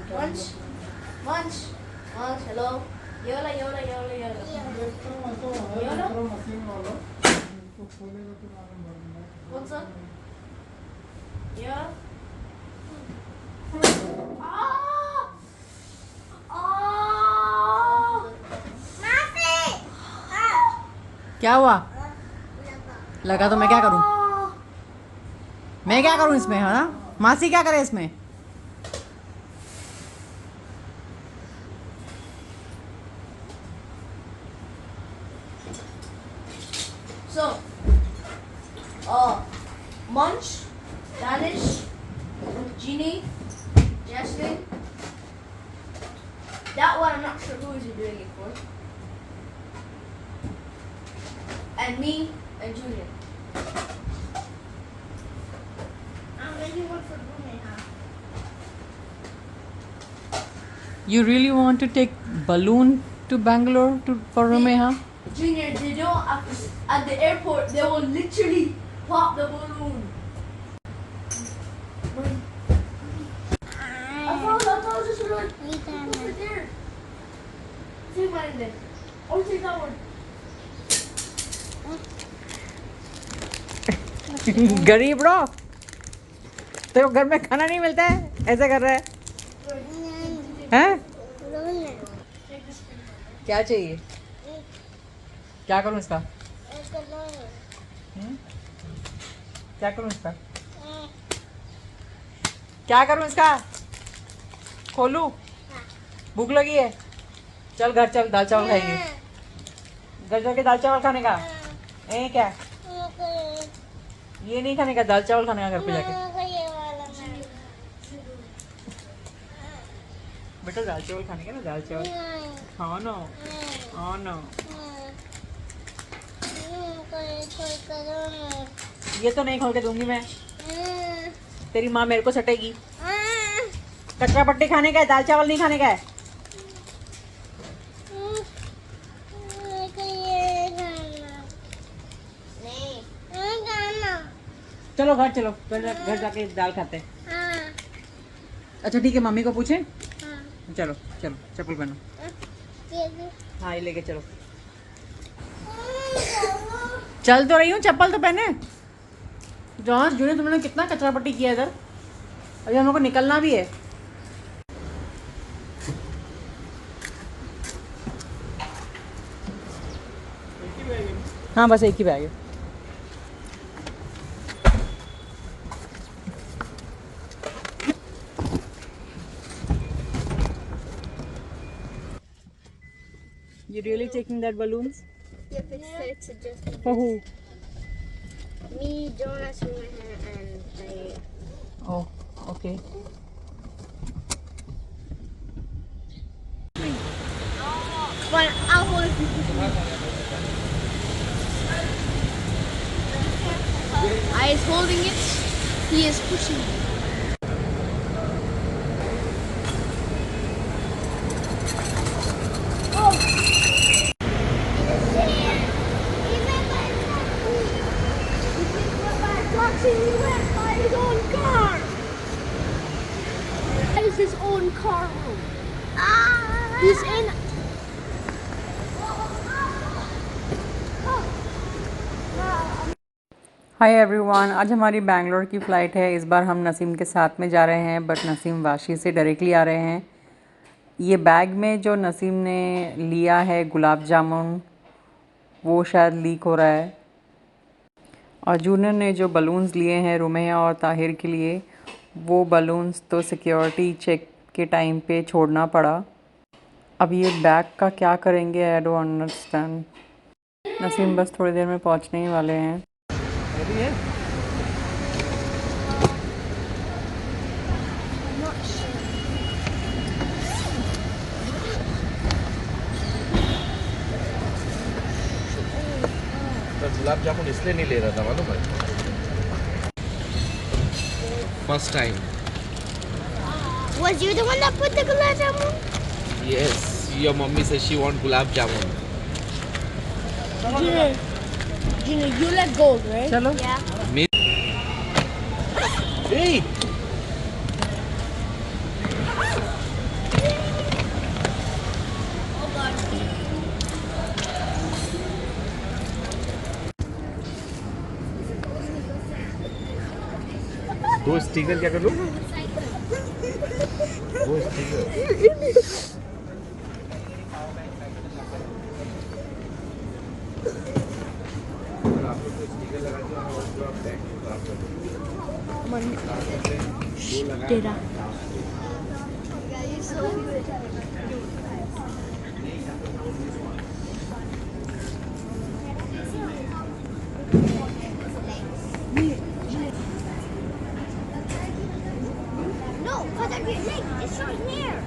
Munch, munch, munch. Hello. Yola, yola, yola, yola. Yola. What's up? Yeah. Ah! Ah! क्या हुआ? लगा तो मैं क्या करूं? मैं क्या करूं इसमें? है ना, मासी क्या करे इसमें? So, Munch, Danish, Genie, Jasmine. That one I'm not sure who is he doing it for. And me and Junior. I'm making one for Boomy, huh? You really want to take balloon to Bangalore for Rumeha? Junior, they don't at the airport. They will literally pop the balloon. I thought it was just like over there. Take mine then. Or take that one. गरीब bro, तेरे को घर में खाना नहीं मिलता है, ऐसा कर रहा है? हैं? क्या चाहिए? क्या करूं इसका? क्या करूं इसका? क्या करूं इसका? खोलूं? भूख लगी है? चल घर चल, दाल चावल खाएंगे। घर जाके दाल चावल खाने का? क्या ये नहीं खाने का, दाल चावल खाने का घर पे जाके। बेटा दाल चावल खाने का ना, दाल चावल खाओ ना, खाओ ना। ये तो नहीं खोल के दूंगी मैं, तेरी माँ मेरे को सटेगी। कचरा पट्टी खाने का है, दाल चावल नहीं खाने का है। चलो घर चलो, घर जाके दाल खाते हैं। अच्छा ठीक है, मम्मी को पूछे। चलो चलो, चप्पल पहनो। हाँ ये लेके चलो। चल तो रही हूँ, चप्पल तो पहने। जॉन्स जूनियर, तुमने कितना कचरा पट्टी किया इधर, अभी हम लोग को निकलना भी है। हाँ बस एक ही बैग है। You really taking that balloons? Yep, it's just For who? me, Jonas, and I. Oh, okay. But I'll hold it. I is holding it. He is pushing it. He went by his own car. That is his own car room. He's in. Hi everyone, आज हमारी बैंगलोर की flight है। इस बार हम नसीम के साथ में जा रहे हैं, बट नसीम वाशी से डायरेक्टली आ रहे हैं। ये बैग में जो नसीम ने लिया है गुलाब जामुन, वो शायद लीक हो रहा है। और जूनियर ने जो बलून्स लिए हैं रुमैया और ताहिर के लिए, वो बलून्स तो सिक्योरिटी चेक के टाइम पे छोड़ना पड़ा। अब ये बैग का क्या करेंगे, आई डोंट अंडरस्टैंड। नसीम बस थोड़ी देर में पहुंचने ही वाले हैं। गुलाब जामुन इसलिए नहीं ले रहा था, मालूम है? First time. Was you the one that put the gulab jamun? Yes, your mommy says she want gulab jamun. Gina, you let go, right? चलो। Yeah. Me? Hey! वो स्टिकर क्या कर लूँ? वो स्टिकर तेरा No, because of your leg. It's right here.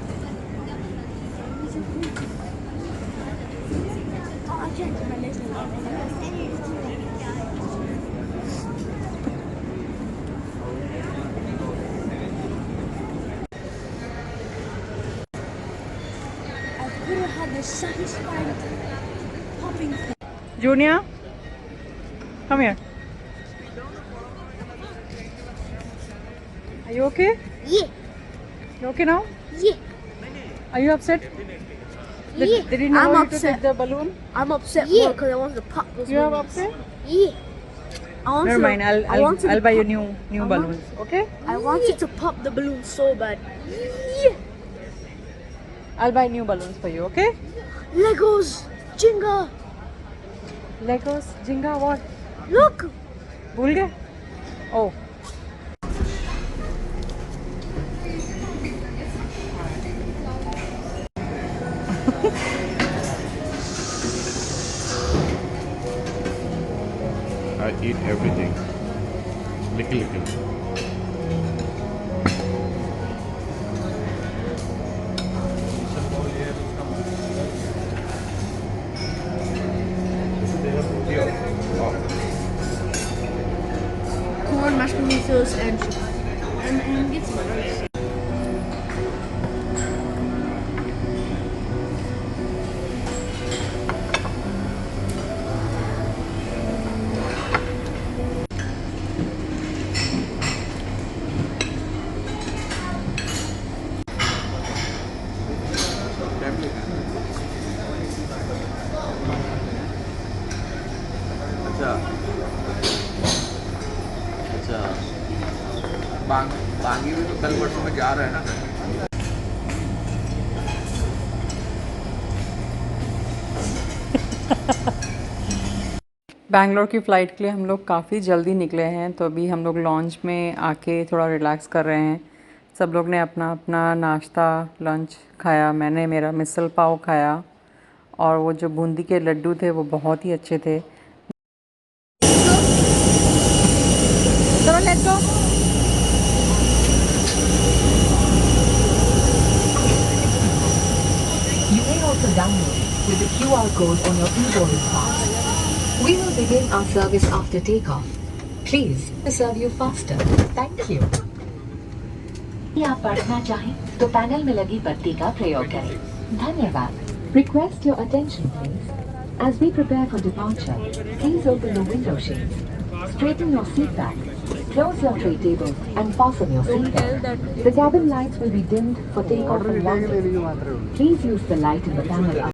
Oh, I checked my legs. I could have had the satisfying popping. Junior, come here. Are you okay? Yeah, You okay now? yeah, Are you upset? yeah. Did you know I'm you to upset. take the balloon? I'm upset more because I wanted to pop those You are balloons. upset? Yeah. I wanted Never to- mind. I wanted I'll to buy you pop- new I want- balloons. Okay? I wanted to pop the balloon so bad. Yeah. I'll buy new balloons for you. Okay? Legos, Jenga. Legos, Jenga, what? Look. भूल गए? Oh. I eat everything. Little. Corn, mashed potatoes, and get some rice. अच्छा बांगी में तो कल परसों में जा रहा है ना बैंगलोर की फ़्लाइट के लिए हम लोग काफ़ी जल्दी निकले हैं, तो अभी हम लोग लॉन्च में आके थोड़ा रिलैक्स कर रहे हैं। सब लोग ने अपना अपना नाश्ता लंच खाया। मैंने मेरा मिसल पाव खाया और वो जो बूंदी के लड्डू थे वो बहुत ही अच्छे थे। चलो let's go. You may also download it with the QR code on your e-boarding pass. We will begin our service after takeoff. Please, to serve you faster. Thank you. यदि आप पढ़ना चाहें तो पैनल में लगी बत्ती का प्रयोग करें। धन्यवाद। Request your attention, please. As we prepare for departure, please open the window shades. Straighten your seat back. Close your tray tables and fasten your seatbelt. The cabin lights will be dimmed for takeoff and landing. Please use the light in the panel